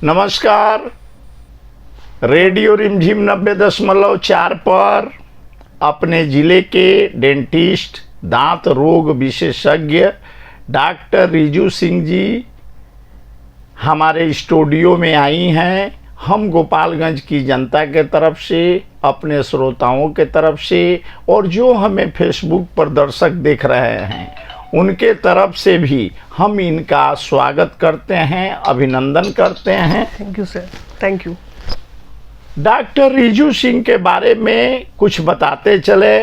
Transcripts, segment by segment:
नमस्कार। रेडियो रिमझिम 90.4 पर अपने ज़िले के डेंटिस्ट दांत रोग विशेषज्ञ डॉक्टर रिजू सिंह जी हमारे स्टूडियो में आई हैं। हम गोपालगंज की जनता के तरफ से, अपने श्रोताओं के तरफ से और जो हमें फेसबुक पर दर्शक देख रहे हैं उनके तरफ से भी हम इनका स्वागत करते हैं, अभिनंदन करते हैं। Thank you sir, thank you. Doctor Riju Singh के बारे में कुछ बताते चले।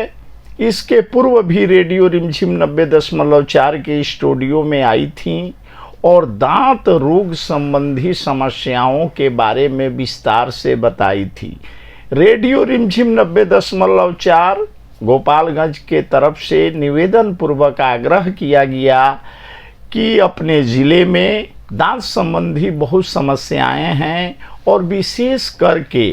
इसके पूर्व भी रेडियो रिमझिम 90.4 के स्टूडियो में आई थी और दांत रोग संबंधी समस्याओं के बारे में विस्तार से बताई थी। रेडियो रिमझिम 90.4 गोपालगंज के तरफ से निवेदन पूर्वक आग्रह किया गया कि अपने ज़िले में दांत संबंधी बहुत समस्याएं हैं और विशेष करके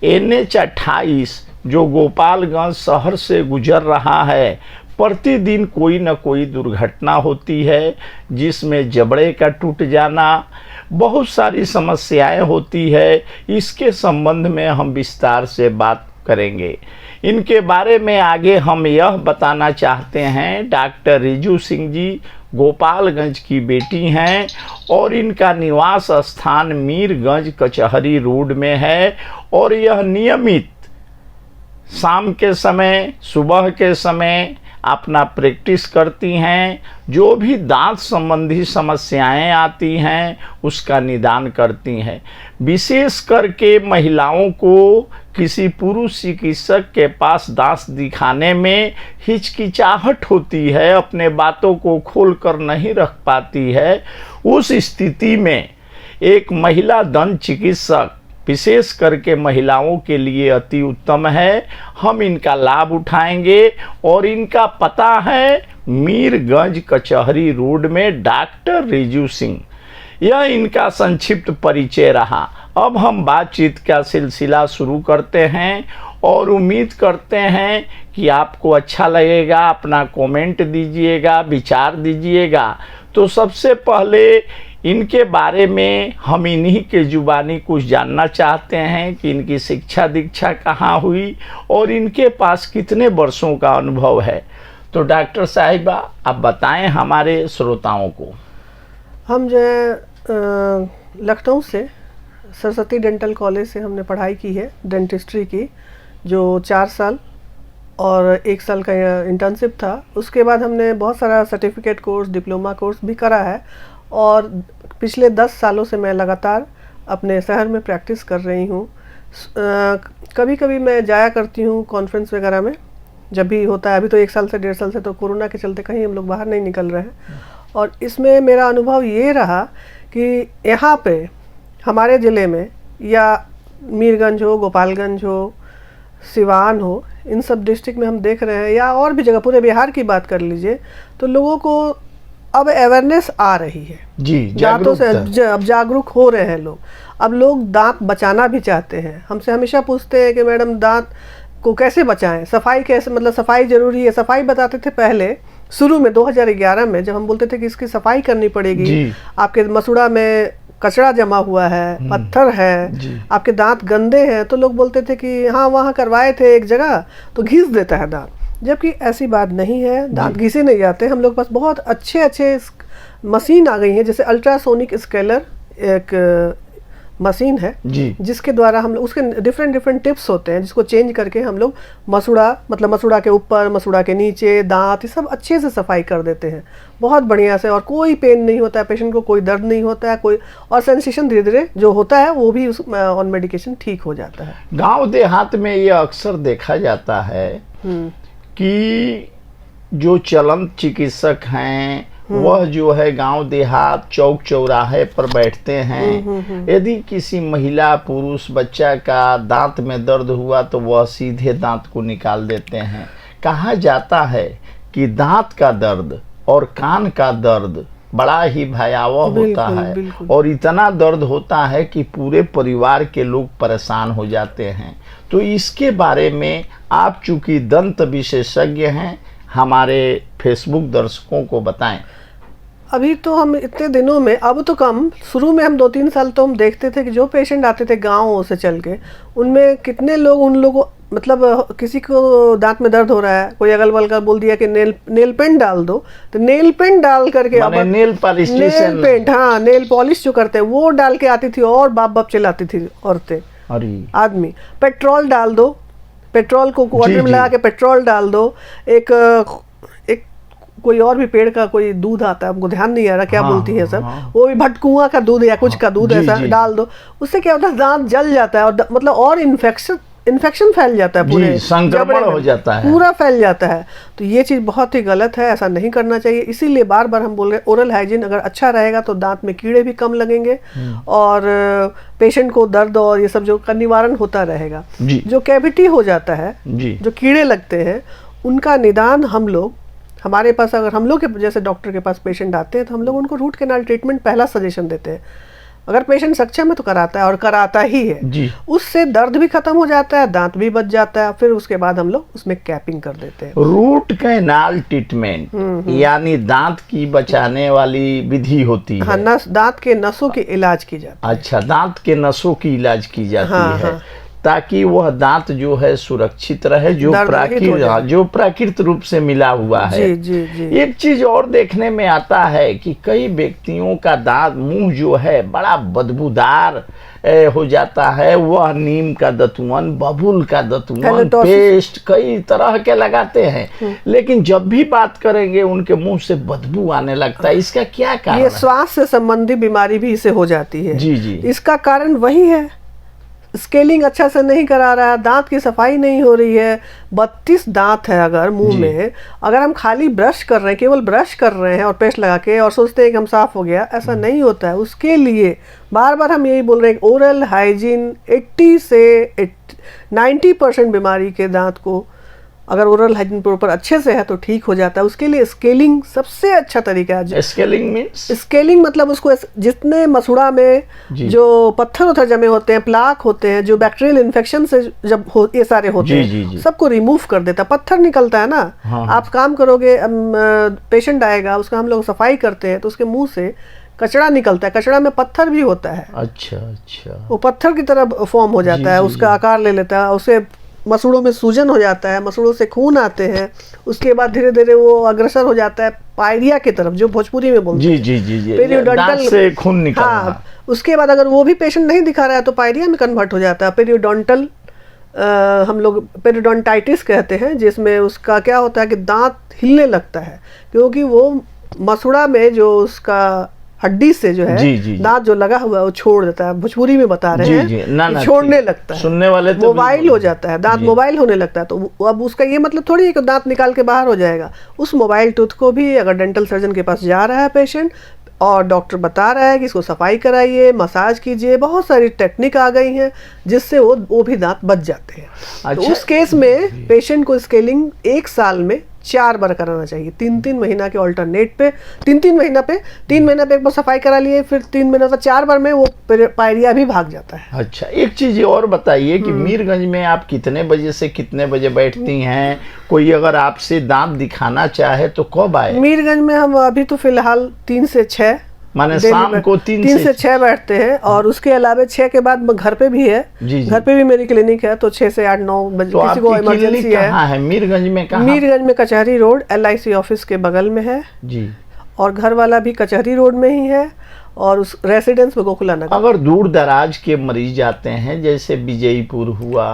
NH 28 जो गोपालगंज शहर से गुजर रहा है, प्रतिदिन कोई न कोई दुर्घटना होती है जिसमें जबड़े का टूट जाना, बहुत सारी समस्याएं होती है। इसके संबंध में हम विस्तार से बात करेंगे। इनके बारे में आगे हम यह बताना चाहते हैं, डॉक्टर रिजू सिंह जी गोपालगंज की बेटी हैं और इनका निवास स्थान मीरगंज कचहरी रोड में है और यह नियमित शाम के समय, सुबह के समय अपना प्रैक्टिस करती हैं। जो भी दांत संबंधी समस्याएं आती हैं उसका निदान करती हैं। विशेष करके महिलाओं को किसी पुरुष चिकित्सक के पास दांत दिखाने में हिचकिचाहट होती है, अपने बातों को खोल कर नहीं रख पाती है। उस स्थिति में एक महिला दंत चिकित्सक विशेष करके महिलाओं के लिए अति उत्तम है। हम इनका लाभ उठाएंगे और इनका पता है मीरगंज कचहरी रोड में डॉक्टर रिजू सिंह। यह इनका संक्षिप्त परिचय रहा। अब हम बातचीत का सिलसिला शुरू करते हैं और उम्मीद करते हैं कि आपको अच्छा लगेगा। अपना कमेंट दीजिएगा, विचार दीजिएगा। तो सबसे पहले इनके बारे में हम इन्हीं के जुबानी कुछ जानना चाहते हैं कि इनकी शिक्षा दीक्षा कहाँ हुई और इनके पास कितने वर्षों का अनुभव है। तो डॉक्टर साहिबा आप बताएं हमारे श्रोताओं को। हम जो है लखनऊ से सरस्वती डेंटल कॉलेज से हमने पढ़ाई की है डेंटिस्ट्री की, जो 4 साल और 1 साल का इंटर्नशिप था। उसके बाद हमने बहुत सारा सर्टिफिकेट कोर्स, डिप्लोमा कोर्स भी करा है और पिछले 10 सालों से मैं लगातार अपने शहर में प्रैक्टिस कर रही हूँ। कभी कभी मैं जाया करती हूँ कॉन्फ्रेंस वगैरह में, जब भी होता है। अभी तो 1 साल से 1.5 साल से तो कोरोना के चलते कहीं हम लोग बाहर नहीं निकल रहे हैं। और इसमें मेरा अनुभव ये रहा कि यहाँ पे हमारे ज़िले में या मीरगंज हो, गोपालगंज हो, सिवान हो, इन सब डिस्ट्रिक्ट में हम देख रहे हैं, या और भी जगह पूरे बिहार की बात कर लीजिए, तो लोगों को अब अवेयरनेस आ रही है जी, दांतों से अब जागरूक हो रहे हैं लोग। अब लोग दांत बचाना भी चाहते हैं। हमसे हमेशा पूछते हैं कि मैडम दांत को कैसे बचाएं, सफाई कैसे, मतलब सफाई ज़रूरी है। सफाई बताते थे पहले शुरू में 2011 में, जब हम बोलते थे कि इसकी सफाई करनी पड़ेगी, आपके मसूड़ा में कचरा जमा हुआ है, पत्थर है, आपके दांत गंदे हैं, तो लोग बोलते थे कि हाँ वहाँ करवाए थे एक जगह तो घिस देता है दांत। जबकि ऐसी बात नहीं है, दांत घिसे नहीं जाते। हम लोग पास बहुत अच्छे मशीन आ गई हैं, जैसे अल्ट्रासोनिक स्केलर एक मशीन है जिसके द्वारा हम लोग, उसके डिफरेंट टिप्स होते हैं जिसको चेंज करके हम लोग मसूड़ा, मतलब मसूड़ा के ऊपर, मसूड़ा के नीचे, दांत, ये सब अच्छे से सफाई कर देते हैं बहुत बढ़िया से। और कोई पेन नहीं होता है, पेशेंट को कोई दर्द नहीं होता है, कोई, और सेंसेशन धीरे धीरे जो होता है वो भी ऑन मेडिकेशन ठीक हो जाता है। गाँव देहात में ये अक्सर देखा जाता है कि जो चलंत चिकित्सक हैं वह जो है गांव देहात चौक चौराहे पर बैठते हैं। यदि किसी महिला, पुरुष, बच्चा का दांत में दर्द हुआ तो वह सीधे दांत को निकाल देते हैं। कहा जाता है कि दांत का दर्द और कान का दर्द बड़ा ही भयावह होता है और इतना दर्द होता है कि पूरे परिवार के लोग परेशान हो जाते हैं। तो इसके बारे में आप चूंकि दंत विशेषज्ञ हैं, हमारे फेसबुक दर्शकों को बताएं। अभी तो हम इतने दिनों में, अब तो कम, शुरू में हम 2-3 साल तो हम देखते थे कि जो पेशेंट आते थे गाँव से चल के, उनमें कितने लोग उन लोगों, मतलब किसी को दांत में दर्द हो रहा है, कोई अगल बगल बोल दिया कि नेल पेंट डाल दो, तो नेल पेंट डाल करके, अब नेल पॉलिश, नेल पेंट, हाँ नेल पॉलिश जो करते हैं वो डाल के आती थी और बाप बाप चिल्लाती थी औरतें, आदमी। पेट्रोल डाल दो, पेट्रोल को वाटर में लगा के पेट्रोल डाल दो। एक कोई और भी पेड़ का कोई दूध आता है, हमको ध्यान नहीं आ रहा क्या बोलती है सब, वो भी भटकुआं का दूध या कुछ का दूध ऐसा डाल दो, उससे क्या होता है दांत जल जाता है और मतलब और इन्फेक्शन फैल जाता है, पूरे संक्रमण हो जाता है, पूरा फैल जाता है। तो ये चीज़ बहुत ही गलत है, ऐसा नहीं करना चाहिए। इसीलिए बार बार हम बोल रहे हैं ओरल हाइजीन अगर अच्छा रहेगा तो दांत में कीड़े भी कम लगेंगे और पेशेंट को दर्द और ये सब जो का निवारण होता रहेगा। जो कैविटी हो जाता है, जो कीड़े लगते हैं, उनका निदान हम लोग, हमारे पास अगर हम लोग के जैसे डॉक्टर के पास पेशेंट आते हैं तो हम लोग उनको रूट कैनाल ट्रीटमेंट पहला सजेशन देते हैं। अगर पेशेंट सक्षम है तो कराता है और कराता ही है, उससे दर्द भी खत्म हो जाता है, दांत भी बच जाता है, फिर उसके बाद हम लोग उसमें कैपिंग कर देते हैं। रूट कैनाल ट्रीटमेंट यानी दांत की बचाने वाली विधि होती है। हाँ, दांत के नसों की इलाज की जाती है। अच्छा, दांत के नसों की इलाज की जाती है ताकि वह दांत जो है सुरक्षित रहे, जो प्राकृतिक रूप से मिला हुआ है। एक चीज और देखने में आता है कि कई व्यक्तियों का दांत, मुंह जो है बड़ा बदबूदार हो जाता है। वह नीम का दतुअन, बबूल का दतुअन, पेस्ट कई तरह के लगाते हैं, लेकिन जब भी बात करेंगे उनके मुंह से बदबू आने लगता है। इसका क्या कारण है? ये श्वास से संबंधी बीमारी भी इससे हो जाती है। इसका कारण वही है, स्केलिंग अच्छा से नहीं करा रहा है, दांत की सफाई नहीं हो रही है। 32 दांत है अगर मुंह में, अगर हम खाली ब्रश कर रहे हैं, केवल ब्रश कर रहे हैं और पेस्ट लगा के और सोचते हैं कि हम साफ हो गया, ऐसा नहीं होता है। उसके लिए बार बार हम यही बोल रहे हैं कि ओरल हाइजीन 80 से 90% बीमारी के दांत को अगर ओरल हाइजीन प्रॉपर अच्छे से है तो ठीक हो जाता है। उसके लिए स्केलिंग सबसे अच्छा तरीका है। स्केलिंग मतलब उसको जितने मसूड़ा में जो पत्थर उथर जमे होते हैं, प्लाक होते हैं, जो बैक्टीरियल इन्फेक्शन से जब ये सारे होते हैं, सबको रिमूव कर देता है। पत्थर निकलता है ना, आप काम करोगे, पेशेंट आएगा, उसका हम लोग सफाई करते हैं तो उसके मुंह से कचरा निकलता है, कचरा में पत्थर भी होता है। अच्छा, वो पत्थर की तरह फॉर्म हो जाता है, उसका आकार ले लेता है, उसे मसूड़ों में सूजन हो जाता है, मसूड़ों से खून आते हैं, उसके बाद धीरे धीरे वो अग्रसर हो जाता है पायरिया की तरफ, जो भोजपुरी में बोलते हैं। पेरियोडोंटल से खून निकलना। हाँ, उसके बाद अगर वो भी पेशेंट नहीं दिखा रहा है तो पायरिया में कन्वर्ट हो जाता है। पेरियोडोंटल हम लोग पेरियोडोंटाइटिस कहते हैं, जिसमें उसका क्या होता है कि दांत हिलने लगता है, क्योंकि वो मसूड़ा में जो उसका हड्डी से जो है दांत जो लगा हुआ है वो छोड़ देता है। भोजपुरी में बता रहे हैं, छोड़ने लगता है, सुनने वाले तो मोबाइल हो जाता है, दांत मोबाइल होने लगता है। तो अब उसका ये मतलब थोड़ी है कि दांत निकाल के बाहर हो जाएगा। उस मोबाइल टूथ को भी अगर डेंटल सर्जन के पास जा रहा है पेशेंट और डॉक्टर बता रहा है कि इसको सफाई कराइए, मसाज कीजिए, बहुत सारी टेक्निक आ गई हैं जिससे वो भी दांत बच जाते हैं। अच्छा। तो उस केस में पेशेंट को स्केलिंग 1 साल में 4 बार कराना चाहिए, 3-3 महीना के ऑल्टरनेट पे, 3 महीना पे एक बार सफाई करा लिए, फिर 3 महीना पर 4 बार में वो पायरिया भी भाग जाता है। अच्छा, एक चीज और बताइए कि मीरगंज में आप कितने बजे से कितने बजे बैठती हैं? कोई अगर आपसे दांत दिखाना चाहे तो कब आए? मीरगंज में हम अभी तो फिलहाल 3 से 6 माने शाम को 3 से 6 बैठते हैं, और उसके अलावा 6 के बाद घर पे भी है। घर पे भी मेरी क्लिनिक है, तो 6 से 8-9 बजे तो किसी को इमरजेंसी है। मीरगंज में कहाँ? मीरगंज में कचहरी रोड LIC ऑफिस के बगल में है जी, और घर वाला भी कचहरी रोड में ही है, और उस रेसिडेंस में गोकुला नगर। अगर दूर दराज के मरीज आते हैं, जैसे विजयपुर हुआ,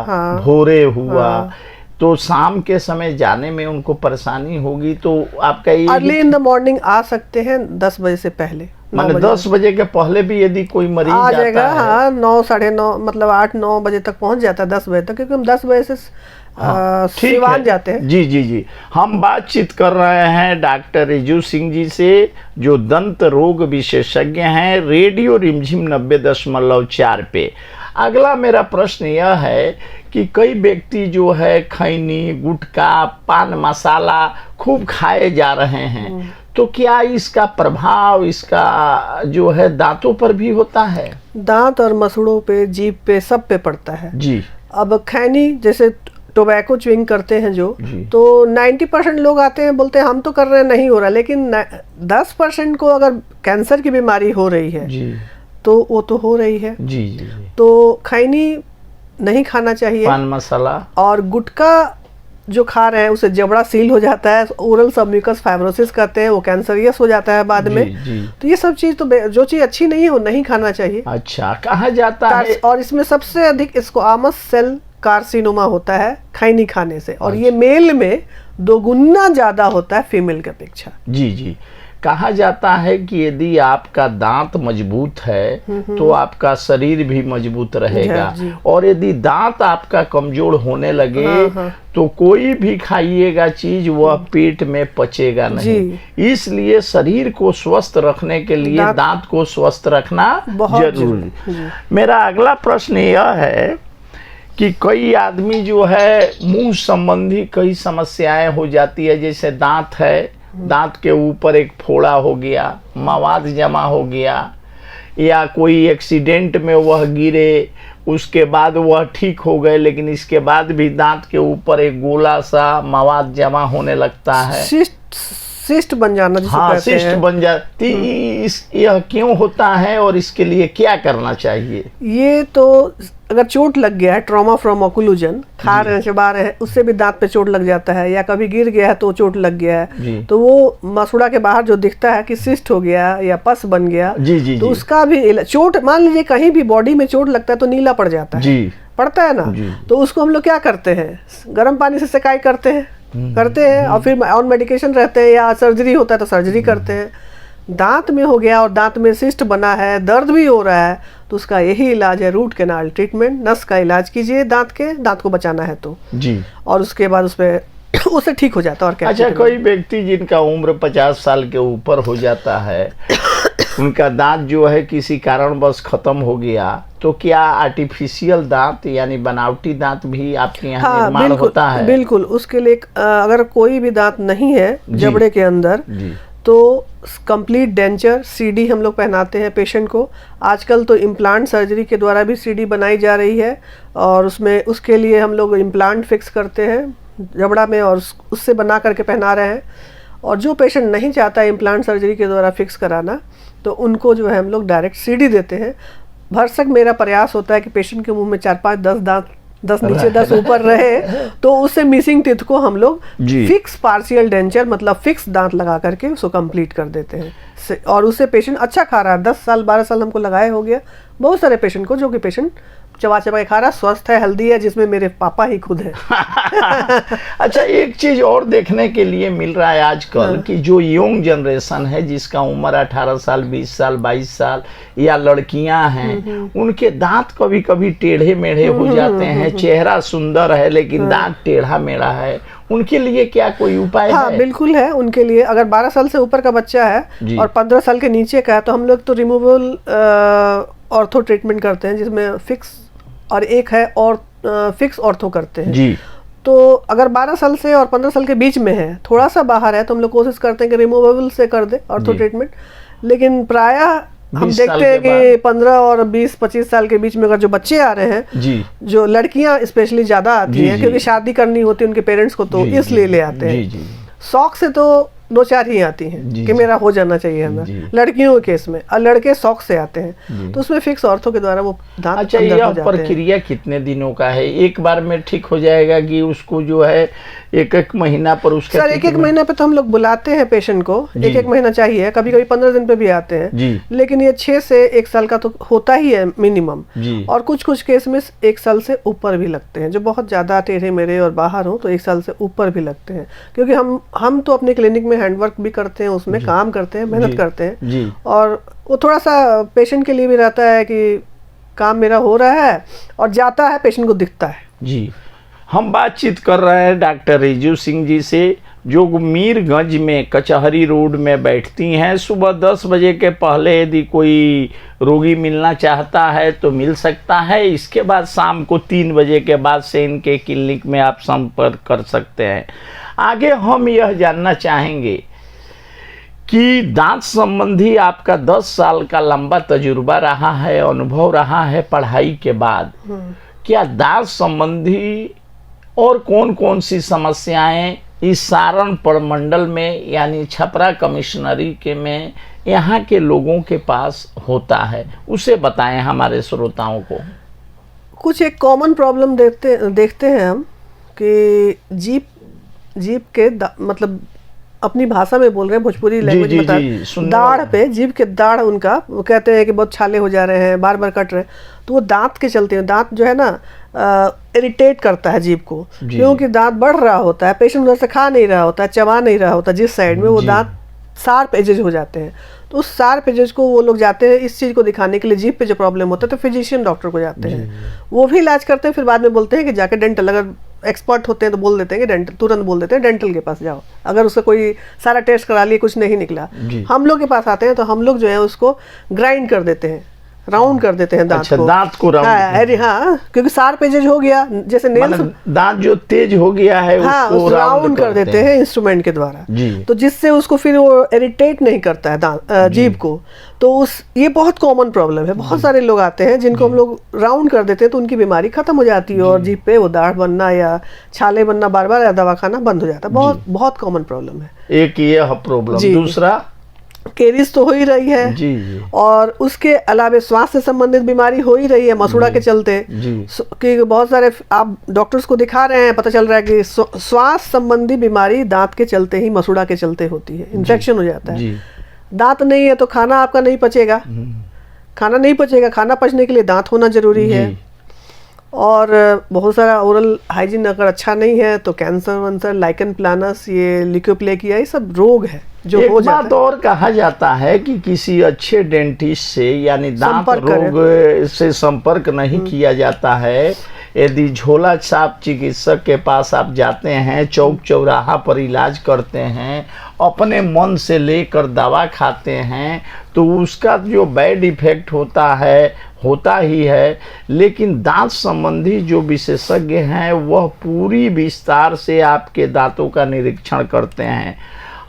भोरे हुआ, तो शाम के समय जाने में उनको परेशानी होगी, तो आपका अर्ली इन द मॉर्निंग आ सकते हैं 10 बजे से पहले, माने 10 बजे के पहले भी यदि कोई मरीज आ जाएगा, हाँ 9, 9:30 मतलब 8-9 बजे तक पहुंच जाता है, 10 बजे तक, क्योंकि हम 10 बजे से सिवान जाते हैं। जी, हम बातचीत कर रहे हैं डॉक्टर रिजू सिंह जी से, जो दंत रोग विशेषज्ञ हैं, रेडियो रिमझिम 90.4 पे। अगला मेरा प्रश्न यह है कि कई व्यक्ति जो है खैनी, गुटखा, पान मसाला खूब खाए जा रहे हैं, तो क्या इसका प्रभाव इसका जो है दांतों पर भी होता है? दांत और मसूड़ों पे, जीभ पे, सब पे पड़ता है जी। अब खैनी जैसे टोबैको च्युइंग करते हैं जो, जी। तो 90% लोग आते हैं बोलते हैं हम तो कर रहे हैं नहीं हो रहा, लेकिन 10% को अगर कैंसर की बीमारी हो रही है जी तो वो तो हो रही है। जी जी जी। तो खैनी नहीं खाना चाहिए। पान मसाला और गुटखा जो खा रहे हैं उससे जबड़ा सील हो जाता है, ओरल सबम्यूकस फाइब्रोसिस कहते हैं, वो कैंसरियस हो जाता है बाद में। जी। तो ये सब चीज़ तो जो चीज़ अच्छी नहीं है वो नहीं खाना चाहिए। अच्छा, कहा जाता है और इसमें सबसे अधिक स्क्वामस सेल कार्सिनोमा होता है खैनी खाने से, और ये मेल में 2 गुना ज्यादा होता है फीमेल की अपेक्षा। जी जी। कहा जाता है कि यदि आपका दांत मजबूत है तो आपका शरीर भी मजबूत रहेगा, जी। और यदि दांत आपका कमजोर होने लगे तो कोई भी खाइएगा चीज वह पेट में पचेगा नहीं। इसलिए शरीर को स्वस्थ रखने के लिए दांत को स्वस्थ रखना जरूरी। मेरा अगला प्रश्न यह है कि कई आदमी जो है मुंह संबंधी कई समस्याएं हो जाती है, जैसे दांत है, दांत के ऊपर एक फोड़ा हो गया, मवाद जमा हो गया, या कोई एक्सीडेंट में वह गिरे उसके बाद वह ठीक हो गए, लेकिन इसके बाद भी दांत के ऊपर एक गोला सा मवाद जमा होने लगता है, सिस्ट बन जाना जिसे हाँ, कहते सिस्ट हैं। बन जाती। यह क्यों होता है और इसके लिए क्या करना चाहिए? ये तो अगर चोट लग गया है, ट्रॉमा फ्रॉम ऑक्लूजन, खा रहे हैं चबा रहे हैं, उससे भी दांत पे चोट लग जाता है, या कभी गिर गया है तो चोट लग गया है, तो वो मसूड़ा के बाहर जो दिखता है कि सिस्ट हो गया या पस बन गया, तो उसका भी चोट, मान लीजिए कहीं भी बॉडी में चोट लगता है तो नीला पड़ जाता है, पड़ता है ना, तो उसको हम लोग क्या करते हैं, गर्म पानी से सिकाई करते हैं और फिर ऑन मेडिकेशन रहते हैं, या सर्जरी होता है तो सर्जरी करते हैं। दांत में हो गया और दांत में सिस्ट बना है, दर्द भी हो रहा है, तो उसका यही इलाज है रूट कैनाल ट्रीटमेंट। नस का इलाज कीजिए, दांत को बचाना है तो जी, और उसके बाद उससे ठीक हो जाता है। और क्या? अच्छा, कोई व्यक्ति जिनका उम्र 50 साल के ऊपर हो जाता है, उनका दांत जो है किसी कारणवश खत्म हो गया, तो क्या आर्टिफिशियल दांत यानी बनावटी दांत भी आपके यहाँ निर्माण होता है? बिल्कुल। उसके लिए अगर कोई भी दांत नहीं है जबड़े के अंदर, तो कंप्लीट डेंचर सीडी हम लोग पहनाते हैं पेशेंट को। आजकल तो इम्प्लांट सर्जरी के द्वारा भी सीडी बनाई जा रही है, और उसके लिए हम लोग इम्प्लांट फिक्स करते हैं जबड़ा में, और उससे बना करके पहना रहे हैं। और जो पेशेंट नहीं चाहता है इम्प्लांट सर्जरी के द्वारा फिक्स कराना, तो उनको जो है हम लोग डायरेक्ट सीडी देते हैं। भरसक मेरा प्रयास होता है कि पेशेंट के मुंह में 4, 5, 10 दांत, 10 नीचे 10 ऊपर रहे, तो उससे मिसिंग टीथ को हम लोग फिक्स पार्शियल डेंचर मतलब फिक्स दांत लगा करके उसको कंप्लीट कर देते हैं। और उससे पेशेंट अच्छा खा रहा है। 10 साल 12 साल हमको लगाए हो गया बहुत सारे पेशेंट को, जो कि पेशेंट चबा चबा के खा रहा, स्वस्थ है, हेल्दी है, जिसमें मेरे पापा ही खुद है। अच्छा, एक चीज और देखने के लिए मिल रहा है आजकल कि जो यंग जनरेशन है, जिसका उम्र 18 साल 20 साल 22 साल या लड़कियां हैं, उनके दांत कभी कभी टेढ़े मेढ़े हो जाते हैं। चेहरा सुंदर है लेकिन दांत टेढ़ा मेढ़ा है, उनके लिए क्या कोई उपाय है? बिल्कुल है उनके लिए। अगर 12 साल से ऊपर का बच्चा है और 15 साल के नीचे का है, तो हम लोग तो रिमूवेबल ऑर्थो ट्रीटमेंट करते हैं, जिसमें फिक्स और एक है और फिक्स ऑर्थो करते हैं जी। तो अगर 12 साल से और 15 साल के बीच में है, थोड़ा सा बाहर है, तो हम लोग कोशिश करते हैं कि रिमूवेबल से कर दे ऑर्थो ट्रीटमेंट। लेकिन प्रायः हम देखते हैं कि 15 और 20-25 साल के बीच में अगर जो बच्चे आ रहे हैं जी, जो लड़कियां स्पेशली ज्यादा आती हैं, क्योंकि शादी करनी होती है उनके पेरेंट्स को, तो इसलिए ले आते हैं। शौक से तो 2-4 ही आती हैं कि मेरा हो जाना चाहिए हमें, लड़कियों के केस में। और लड़के शौक से आते हैं, तो उसमें फिक्स ऑर्थो के द्वारा वो दांत। अच्छा, यह प्रक्रिया कितने दिनों का है? एक बार में ठीक हो जाएगा कि उसको जो है 1-1 महीना पर उसका? सर 1-1 महीना पे तो हम लोग बुलाते हैं पेशेंट को, 1-1 महीना चाहिए, कभी कभी 15 दिन पे भी आते हैं, लेकिन ये 6 से 1 साल का तो होता ही है मिनिमम। और कुछ केस में 1 साल से ऊपर भी लगते हैं, जो बहुत ज्यादा टेढ़े मेढ़े और बाहर हो तो 1 साल से ऊपर भी लगते हैं। क्योंकि हम तो अपने क्लिनिक में हैंडवर्क भी करते हैं, उसमें काम करते हैं, मेहनत करते हैं, और वो थोड़ा सा पेशेंट के लिए भी रहता है कि काम मेरा हो रहा है, और जाता है पेशेंट को दिखता है जी। हम बातचीत कर रहे हैं डॉक्टर रिजू सिंह जी से, जो मीरगंज में कचहरी रोड में बैठती हैं। सुबह 10 बजे के पहले यदि कोई रोगी मिलना चाहता है तो मिल सकता है। इसके बाद शाम को 3 बजे के बाद से इनके क्लिनिक में आप संपर्क कर सकते हैं। आगे हम यह जानना चाहेंगे कि दांत संबंधी आपका 10 साल का लंबा तजुर्बा रहा है, अनुभव रहा है पढ़ाई के बाद, क्या दांत संबंधी और कौन कौन सी समस्याएं इस सारण प्रमंडल में यानी छपरा कमिश्नरी के में यहाँ के लोगों के पास होता है, उसे बताएं हमारे श्रोताओं को। कुछ एक कॉमन प्रॉब्लम देखते हैं हम कि जीभ के मतलब अपनी भाषा में बोल रहे हैं, भोजपुरी लैंग्वेज में दाढ़ पे, जीभ के दाढ़ उनका, वो कहते हैं कि बहुत छाले हो जा रहे हैं, बार बार कट रहे हैं, तो वो दांत के चलते हैं। दांत जो है ना इरिटेट करता है जीभ को, क्योंकि दांत बढ़ रहा होता है, पेशेंट उधर से खा नहीं रहा होता है, चबा नहीं रहा होता जिस साइड में, वो दांत शार्प एजेज हो जाते हैं। तो उस शार्प एजेज को वो लोग जाते हैं इस चीज़ को दिखाने के लिए, जीभ पे जो प्रॉब्लम होता है तो फिजिशियन डॉक्टर को जाते हैं, वो भी इलाज करते हैं। फिर बाद में बोलते हैं कि जाके डेंटल, अगर एक्सपर्ट होते हैं तो बोल देते हैं कि डेंटल, तुरंत बोल देते हैं डेंटल के पास जाओ, अगर उसका कोई सारा टेस्ट करा लिए कुछ नहीं निकला। हम लोग के पास आते हैं तो हम लोग जो है उसको ग्राइंड कर देते हैं, राउंड कर देते हैं दांत को। दांत को राउंड, अरे हाँ, क्योंकि शार्प एजेज हो गया, जैसे नेल्स, दांत जो तेज हो गया है उसको राउंड कर देते हैं इंस्ट्रूमेंट के द्वारा, तो जिससे उसको फिर वो इरिटेट नहीं करता है दांत, जीभ को। तो ये बहुत कॉमन प्रॉब्लम है, बहुत सारे लोग आते हैं जिनको हम लोग राउंड कर देते हैं तो उनकी बीमारी खत्म हो जाती है और जीभ पे वो दाढ़ बनना या छाले बनना बार बार या दवा खाना बंद हो जाता है। बहुत बहुत कॉमन प्रॉब्लम है। एक ये प्रॉब्लम, दूसरा केरीज तो हो ही रही है जी। और उसके अलावा श्वास से संबंधित बीमारी हो ही रही है मसूड़ा के चलते कि बहुत सारे आप डॉक्टर्स को दिखा रहे हैं, पता चल रहा है कि श्वास संबंधी बीमारी दांत के चलते ही, मसूड़ा के चलते होती है, इन्फेक्शन हो जाता है। दांत नहीं है तो खाना आपका नहीं पचेगा, खाना नहीं पचेगा, खाना पचने के लिए दांत होना जरूरी है। और बहुत सारा ओरल हाइजीन अगर अच्छा नहीं है तो कैंसर वंसर, लाइकन प्लानस, ये ल्यूकोप्लेकिया, ये सब रोग है जो हो जाता है। एक बात और कहा जाता है कि किसी अच्छे डेंटिस्ट से यानी दांत रोग से संपर्क नहीं किया जाता है। यदि झोला छाप चिकित्सक के पास आप जाते हैं, चौक चौराहा पर इलाज करते हैं, अपने मन से लेकर दवा खाते हैं, तो उसका जो बैड इफेक्ट होता ही है। लेकिन दांत संबंधी जो विशेषज्ञ हैं वह पूरी विस्तार से आपके दांतों का निरीक्षण करते हैं।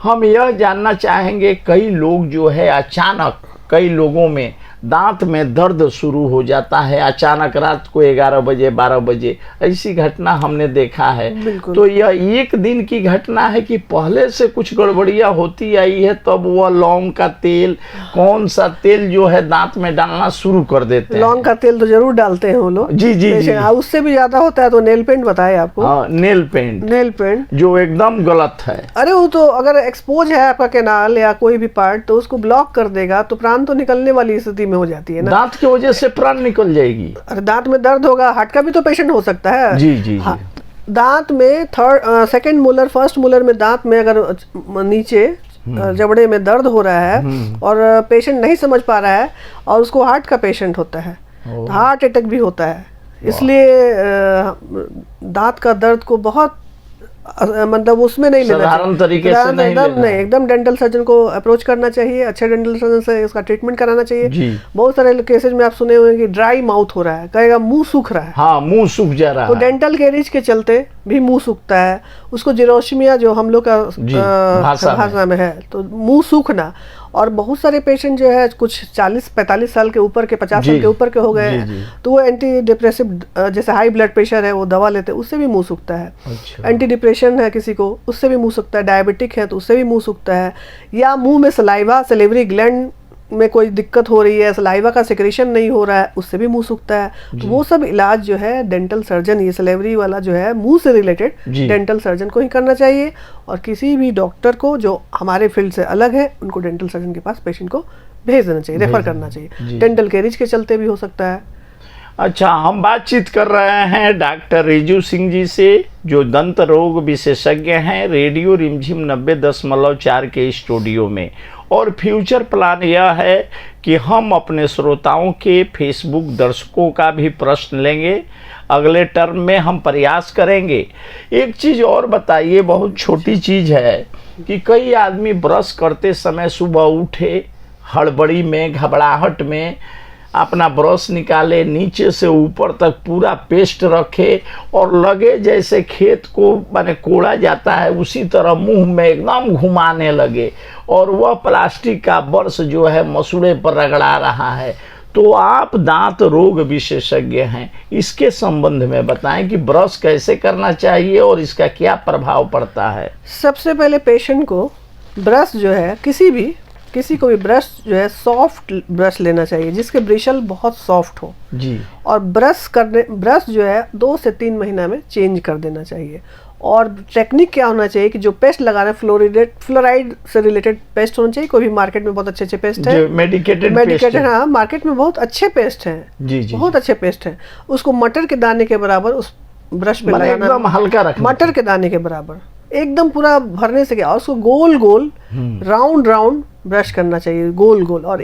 हम यह जानना चाहेंगे, कई लोग जो है अचानक, कई लोगों में दांत में दर्द शुरू हो जाता है अचानक, रात को 11 बजे 12 बजे, ऐसी घटना हमने देखा है। तो यह एक दिन की घटना है कि पहले से कुछ गड़बड़ियां होती आई है, तब वह लौंग का तेल, कौन सा तेल जो है दांत में डालना शुरू कर देते हैं? लौंग का तेल तो जरूर डालते हैं वो लोग। जी जी जी। उससे भी ज्यादा होता है तो नेल पेंट बताए आपको। हाँ, नेल पेंट जो एकदम गलत है। अरे वो तो अगर एक्सपोज है आपका कैनाल या कोई भी पार्ट तो उसको ब्लॉक कर देगा, तो प्राण तो निकलने वाली स्थिति में हो जाती है ना। दांत की वजह से प्राण निकल जाएगी। अरे दांत में दर्द होगा, हार्ट का भी तो पेशेंट हो सकता है। जी जी, जी। दांत में सेकंड मोलर, फर्स्ट मोलर में दांत में अगर नीचे जबड़े में दर्द हो रहा है और पेशेंट नहीं समझ पा रहा है और उसको हार्ट का पेशेंट होता है, तो हार्ट अटैक भी होता है। इसलिए दांत का दर्द को बहुत मतलब उसमें नहीं लेना साधारण तरीके से नहीं लेना, एकदम डेंटल सर्जन को अप्रोच करना चाहिए, अच्छे डेंटल सर्जन से इसका ट्रीटमेंट कराना चाहिए। बहुत सारे केसेज में आप सुने हुए कि ड्राई माउथ हो रहा है, कहेगा मुंह सूख रहा है। हाँ, मुंह सूख जा रहा है। तो डेंटल कैरीज के चलते भी मुंह सूखता है, उसको जीरोशमिया जो हम लोग का भाषा में है, तो मुंह सूखना। और बहुत सारे पेशेंट जो है कुछ 40-45 साल के ऊपर के, 50 साल के ऊपर के हो गए हैं, तो वो एंटी डिप्रेसिव, जैसे हाई ब्लड प्रेशर है वो दवा लेते हैं, उससे भी मुंह सूखता है। एंटी डिप्रेशन है किसी को, उससे भी मुंह सूखता है। डायबिटिक है तो उससे भी मुंह सूखता है। या मुंह में सलाइवा, सलेवरी ग्लैंड में कोई दिक्कत हो रही है, सलाइवा का सिक्रेशन नहीं हो रहा है, उससे भी मुंह सूखता है। तो वो सब इलाज जो है डेंटल सर्जन, ये सलेवरी वाला जो है मुंह से रिलेटेड, डेंटल सर्जन को ही करना चाहिए। और किसी भी डॉक्टर को जो हमारे फील्ड से अलग है, उनको डेंटल सर्जन के पास पेशेंट को भेज देना चाहिए, रेफर करना चाहिए। डेंटल कैरीज के चलते भी हो सकता है। अच्छा, हम बातचीत कर रहे हैं डॉक्टर रिजू सिंह जी से, जो दंत रोग विशेषज्ञ हैं, रेडियो रिमझिम 90.4 के स्टूडियो में। और फ्यूचर प्लान यह है कि हम अपने श्रोताओं के फेसबुक दर्शकों का भी प्रश्न लेंगे। अगले टर्म में हम प्रयास करेंगे। एक चीज़ और बताइए, बहुत छोटी चीज़ है कि कई आदमी ब्रश करते समय सुबह उठे, हड़बड़ी में, घबराहट में अपना ब्रश निकाले, नीचे से ऊपर तक पूरा पेस्ट रखे और लगे जैसे खेत को माने कोड़ा जाता है उसी तरह मुंह में एकदम घुमाने लगे, और वह प्लास्टिक का ब्रश जो है मसूड़े पर रगड़ा रहा है। तो आप दांत रोग विशेषज्ञ हैं, इसके संबंध में बताएं कि ब्रश कैसे करना चाहिए और इसका क्या प्रभाव पड़ता है। सबसे पहले पेशेंट को ब्रश जो है किसी को भी ब्रश जो है सॉफ्ट ब्रश लेना चाहिए, जिसके ब्रिशल बहुत सॉफ्ट हो जी। और ब्रश जो है 2 से 3 महीना में चेंज कर देना चाहिए। और टेक्निक क्या होना चाहिए कि जो पेस्ट लगा रहे हैं फ्लोराइड से रिलेटेड पेस्ट होना चाहिए। कोई भी मार्केट में बहुत अच्छे पेस्ट है, मेडिकेटेड हाँ, मार्केट में बहुत अच्छे पेस्ट हैं जी जी, बहुत अच्छे पेस्ट हैं। उसको मटर के दाने के बराबर उस ब्रश पे लगाना, एकदम हल्का रखना, मटर के दाने के बराबर एकदम पूरा भरने से क्या, और उसको गोल गोल राउंड ब्रश करना चाहिए, गोल गोल। और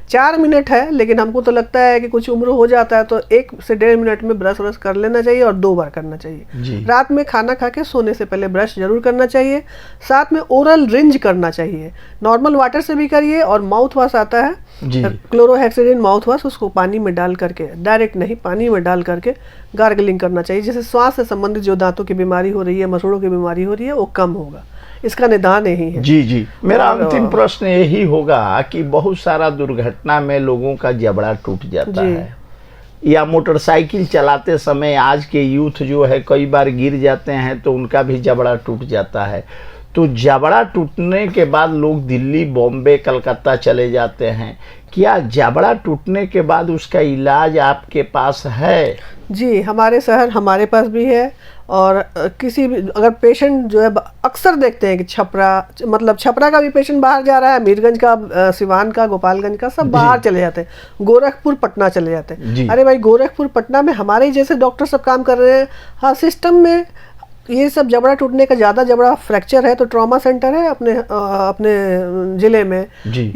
4 मिनट है, लेकिन हमको तो लगता है कि कुछ उम्र हो जाता है तो 1 से 1.5 मिनट में ब्रश कर लेना चाहिए और 2 बार करना चाहिए। रात में खाना खा के सोने से पहले ब्रश जरूर करना चाहिए। साथ में ओरल रिंज करना चाहिए, नॉर्मल वाटर से भी करिए, और माउथ वॉश आता है क्लोरोहेक्सिडिन माउथ वॉश, उसको पानी में डाल करके, डायरेक्ट नहीं पानी में डाल करके गार्गलिंग करना चाहिए, जिससे श्वास से संबंधित जो दांतों की बीमारी हो रही है, मसूड़ों की बीमारी हो रही है, वो कम होगा। इसका निदान यही है। जी जी, मेरा अंतिम प्रश्न यही होगा कि बहुत सारा दुर्घटना में लोगों का जबड़ा टूट जाता है, या मोटरसाइकिल चलाते समय आज के यूथ जो है कई बार गिर जाते हैं तो उनका भी जबड़ा टूट जाता है। तो जबड़ा टूटने के बाद लोग दिल्ली, बॉम्बे, कलकत्ता चले जाते हैं। क्या जबड़ा टूटने के बाद उसका इलाज आपके पास है? जी, हमारे शहर हमारे पास भी है। और किसी भी अगर पेशेंट जो है, अक्सर देखते हैं कि छपरा का भी पेशेंट बाहर जा रहा है, मीरगंज का, सिवान का, गोपालगंज का, सब बाहर चले जाते हैं, गोरखपुर, पटना चले जाते हैं। अरे भाई, गोरखपुर, पटना में हमारे जैसे डॉक्टर सब काम कर रहे हैं। हाँ, सिस्टम में ये सब जबड़ा टूटने का, ज़्यादा जबड़ा फ्रैक्चर है तो ट्रॉमा सेंटर है अपने ज़िले में,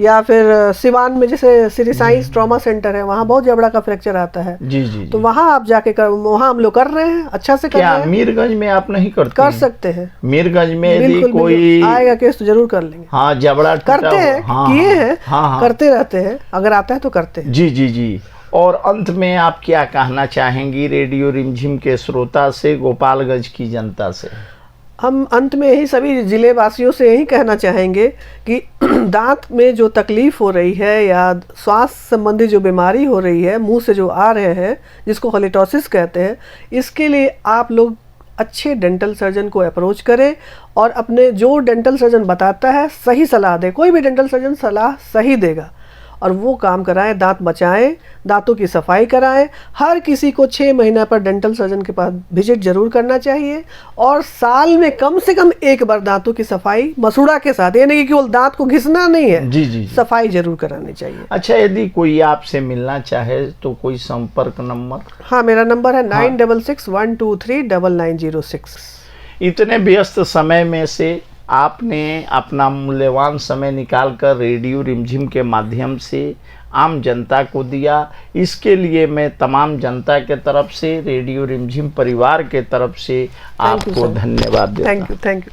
या फिर सिवान में जैसे श्री साईं ट्रॉमा सेंटर है, वहाँ बहुत जबड़ा का फ्रैक्चर आता है। जी जी, तो वहाँ आप जाके वहाँ हम लोग कर रहे हैं, अच्छा से कर रहे हैं। मीरगंज में आप नहीं करते? कर सकते हैं, मीरगंज में यदि कोई आएगा केस तो जरूर कर लेंगे। हाँ, जबड़ा करते हैं, किए हैं, करते रहते हैं, अगर आता है तो करते हैं। जी जी जी। और अंत में आप क्या कहना चाहेंगी रेडियो रिमझिम के श्रोता से, गोपालगंज की जनता से? हम अंत में यही सभी जिले वासियों से यही कहना चाहेंगे कि दांत में जो तकलीफ हो रही है या श्वास संबंधी जो बीमारी हो रही है, मुंह से जो आ रहे हैं, जिसको हेलिटोसिस कहते हैं, इसके लिए आप लोग अच्छे डेंटल सर्जन को अप्रोच करें और अपने जो डेंटल सर्जन बताता है सही सलाह दे। कोई भी डेंटल सर्जन सलाह सही देगा और वो काम कराएं, दांत बचाएं, दांतों की सफाई कराएं। हर किसी को 6 महीना पर डेंटल सर्जन के पास विजिट जरूर करना चाहिए और साल में कम से कम 1 बार दांतों की सफाई मसूड़ा के साथ, यानी कि केवल दांत को घिसना नहीं है, जी, सफाई जरूर करानी चाहिए। अच्छा, यदि कोई आपसे मिलना चाहे तो कोई संपर्क नंबर? हाँ, मेरा नंबर है 9661239906। इतने व्यस्त समय में से आपने अपना मूल्यवान समय निकालकर रेडियो रिमझिम के माध्यम से आम जनता को दिया। इसके लिए मैं तमाम जनता के तरफ से, रेडियो रिमझिम परिवार के तरफ से आपको धन्यवाद देता हूं। Thank you.